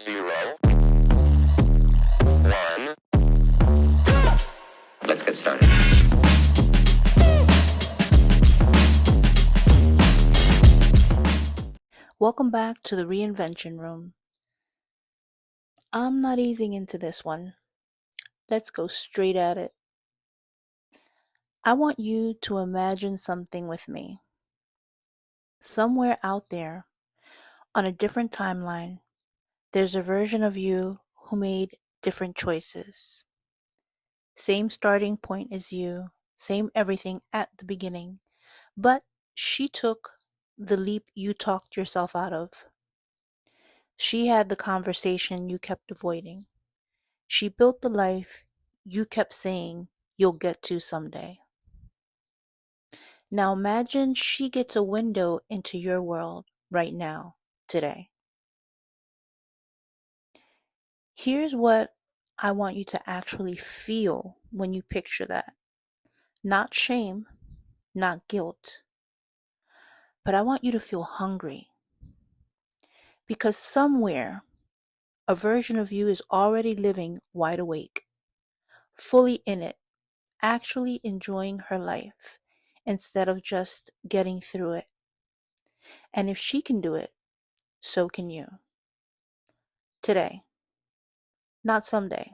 0, 1. Let's get started. Welcome back to the Reinvention Room. I'm not easing into this one. Let's go straight at it. I want you to imagine something with me. Somewhere out there, on a different timeline, there's a version of you who made different choices. Same starting point as you, same everything at the beginning, but she took the leap you talked yourself out of. She had the conversation you kept avoiding. She built the life you kept saying you'll get to someday. Now imagine she gets a window into your world right now, today. Here's what I want you to actually feel when you picture that. Not shame, not guilt, but I want you to feel hungry. Because somewhere, a version of you is already living wide awake, fully in it, actually enjoying her life instead of just getting through it. And if she can do it, so can you. Today, not someday.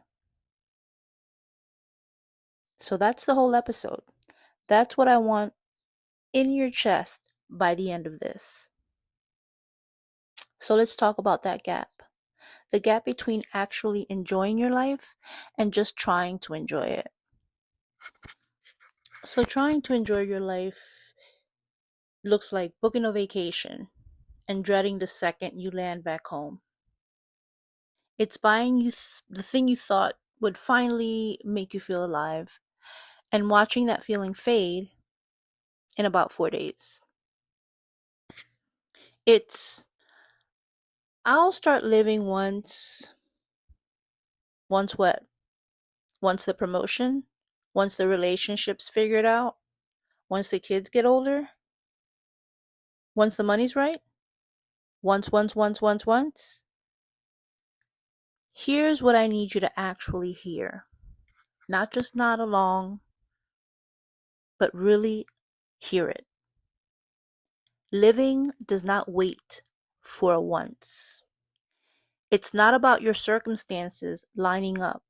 So that's the whole episode. That's what I want in your chest by the end of this. So let's talk about that gap. The gap between actually enjoying your life and just trying to enjoy it. So trying to enjoy your life looks like booking a vacation and dreading the second you land back home. It's buying you the thing you thought would finally make you feel alive and watching that feeling fade in about 4 days. It's, I'll start living once what? Once the promotion? Once the relationship's figured out? Once the kids get older? Once the money's right? Once. Here's what I need you to actually hear. Not just nod along, but really hear it. Living does not wait for a once. It's not about your circumstances lining up.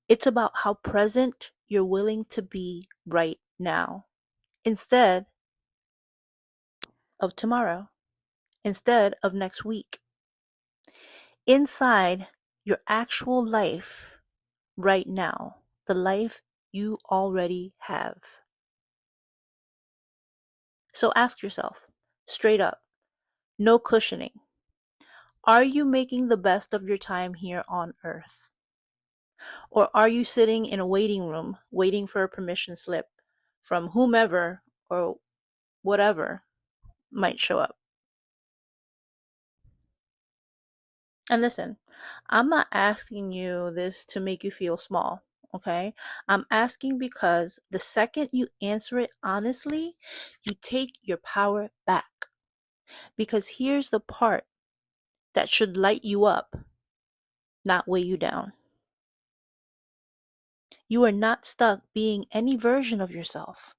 It's about how present you're willing to be right now, instead of tomorrow, instead of next week. Inside your actual life right now, the life you already have. So ask yourself, straight up, no cushioning. Are you making the best of your time here on earth? Or are you sitting in a waiting room waiting for a permission slip from whomever or whatever might show up? And listen, I'm not asking you this to make you feel small, okay? I'm asking because the second you answer it honestly, you take your power back. Because here's the part that should light you up, not weigh you down. You are not stuck being any version of yourself.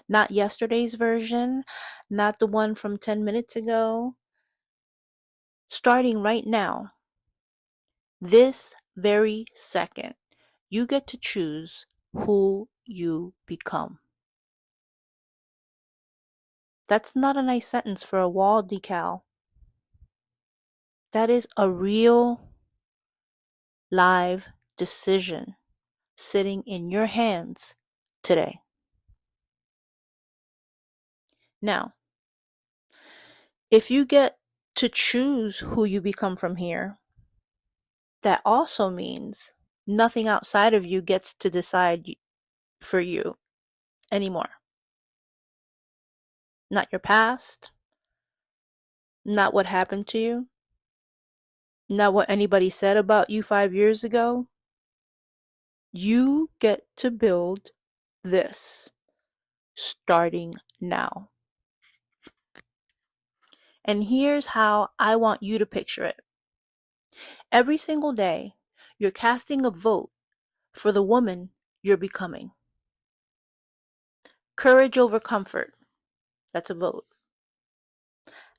Not yesterday's version, not the one from 10 minutes ago. Starting right now, this very second, you get to choose who you become. That's not a nice sentence for a wall decal. That is a real, live decision sitting in your hands today. Now, if you get to choose who you become from here, that also means nothing outside of you gets to decide for you anymore. Not your past, not what happened to you, not what anybody said about you 5 years ago. You get to build this starting now. And here's how I want you to picture it. Every single day, you're casting a vote for the woman you're becoming. Courage over comfort. That's a vote.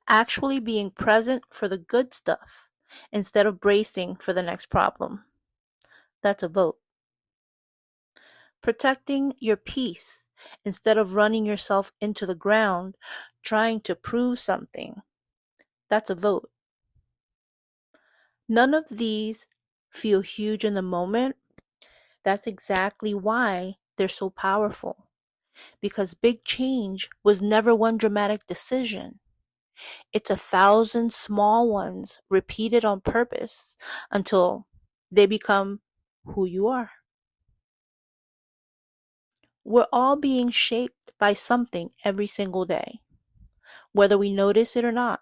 Actually being present for the good stuff instead of bracing for the next problem. That's a vote. Protecting your peace instead of running yourself into the ground trying to prove something. That's a vote. None of these feel huge in the moment. That's exactly why they're so powerful. Because big change was never one dramatic decision. It's 1,000 small ones repeated on purpose until they become who you are. We're all being shaped by something every single day, whether we notice it or not,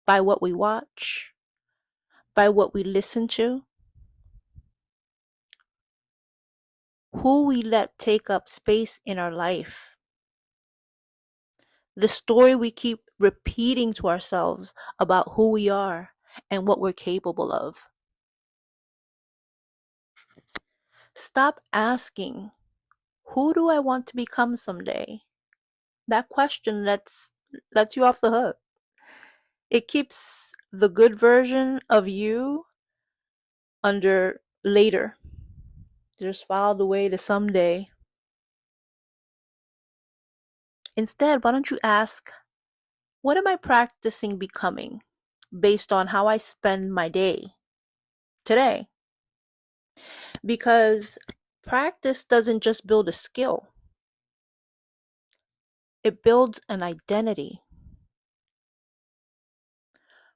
by what we watch, by what we listen to, who we let take up space in our life, the story we keep repeating to ourselves about who we are and what we're capable of. Stop asking, who do I want to become someday? That question lets you off the hook. It keeps the good version of you under later. Just filed away to someday. Instead, why don't you ask, what am I practicing becoming based on how I spend my day today? Because practice doesn't just build a skill, it builds an identity.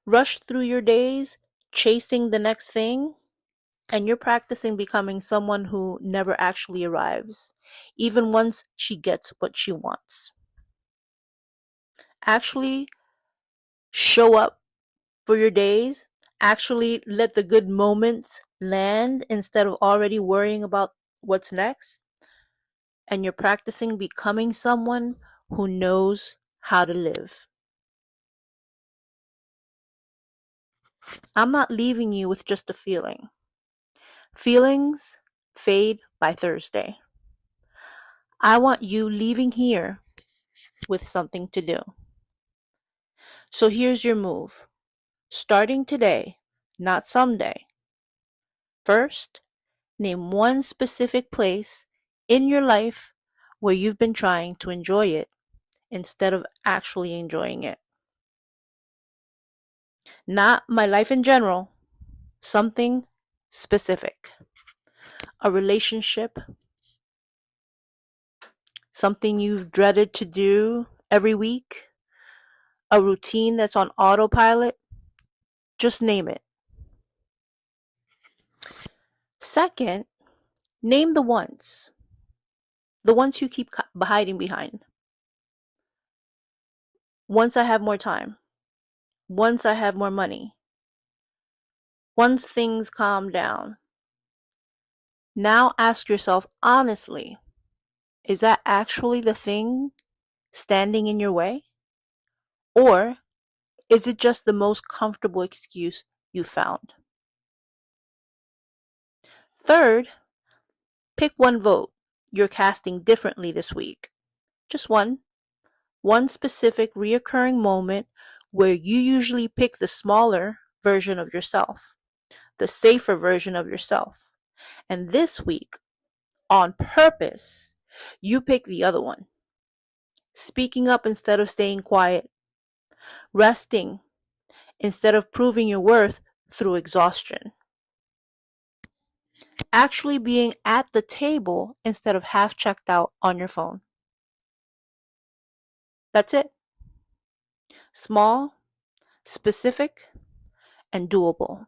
Rush through your days chasing the next thing, and you're practicing becoming someone who never actually arrives, even once she gets what she wants. Actually show up for your days, actually let the good moments land instead of already worrying about what's next, and you're practicing becoming someone who knows how to live. I'm not leaving you with just a feeling. Feelings fade by Thursday. I want you leaving here with something to do. So here's your move. Starting today, not someday. First, name one specific place in your life where you've been trying to enjoy it instead of actually enjoying it. Not my life in general, something specific. A relationship, something you've dreaded to do every week, a routine that's on autopilot. Just name it. Second, name the ones you keep hiding behind. Once I have more time, once I have more money, once things calm down. Now ask yourself honestly, is that actually the thing standing in your way? Or is it just the most comfortable excuse you found? Third, pick one vote you're casting differently this week. Just one. One specific reoccurring moment where you usually pick the smaller version of yourself, the safer version of yourself. And this week, on purpose, you pick the other one. Speaking up instead of staying quiet. Resting instead of proving your worth through exhaustion. Actually being at the table instead of half checked out on your phone. That's it. Small, specific, and doable.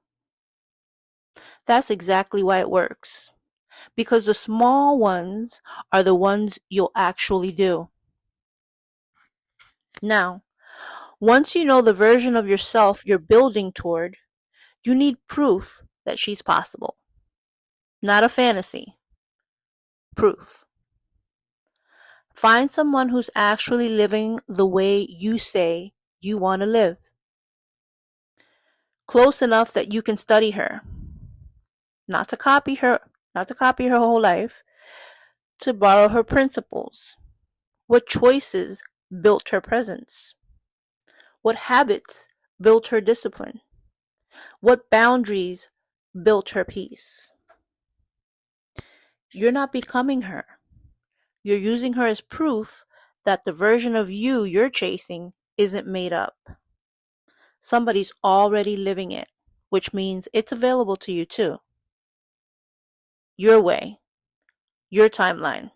That's exactly why it works. Because the small ones are the ones you'll actually do. Now, once you know the version of yourself you're building toward, you need proof that she's possible. Not a fantasy. Proof. Find someone who's actually living the way you say you want to live. close enough that you can study her, not to copy her, not to copy her whole life, to borrow her principles. What choices built her presence? What habits built her discipline? What boundaries built her peace? You're not becoming her. You're using her as proof that the version of you you're chasing isn't made up. Somebody's already living it, which means it's available to you too. Your way, your timeline.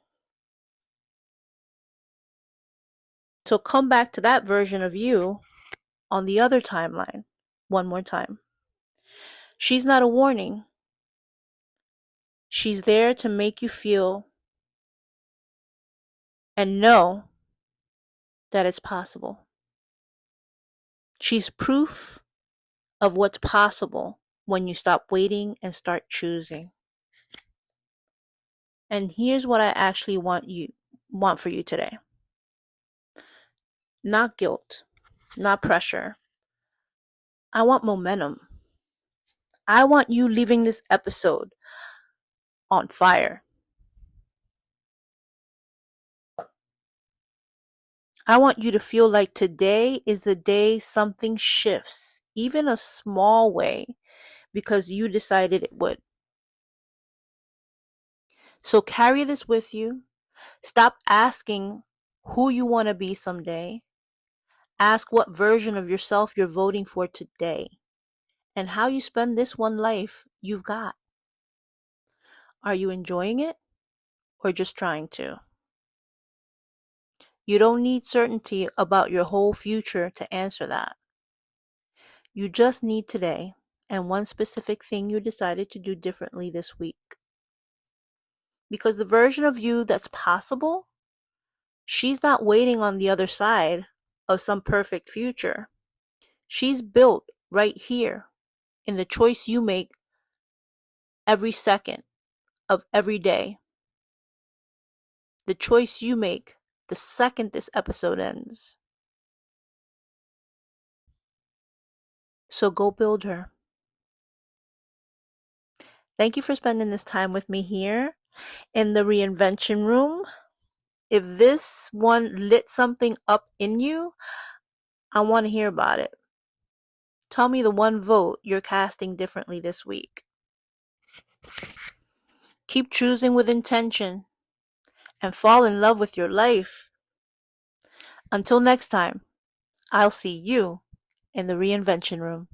So come back to that version of you on the other timeline one more time. She's not a warning. She's there to make you feel and know that it's possible. She's proof of what's possible when you stop waiting and start choosing. And here's what I actually want for you today. Not guilt, not pressure. I want momentum. I want you leaving this episode on fire. I want you to feel like today is the day something shifts, even a small way, because you decided it would. So carry this with you. Stop asking who you want to be someday. Ask what version of yourself you're voting for today and how you spend this one life you've got. Are you enjoying it or just trying to? You don't need certainty about your whole future to answer that. You just need today and one specific thing you decided to do differently this week. Because the version of you that's possible, she's not waiting on the other side of some perfect future. She's built right here in the choice you make every second of every day. The choice you make the second this episode ends. So go build her. Thank you for spending this time with me here in the Reinvention Room. If this one lit something up in you, I want to hear about it. Tell me the one vote you're casting differently this week. Keep choosing with intention and fall in love with your life. Until next time, I'll see you in the Reinvention Room.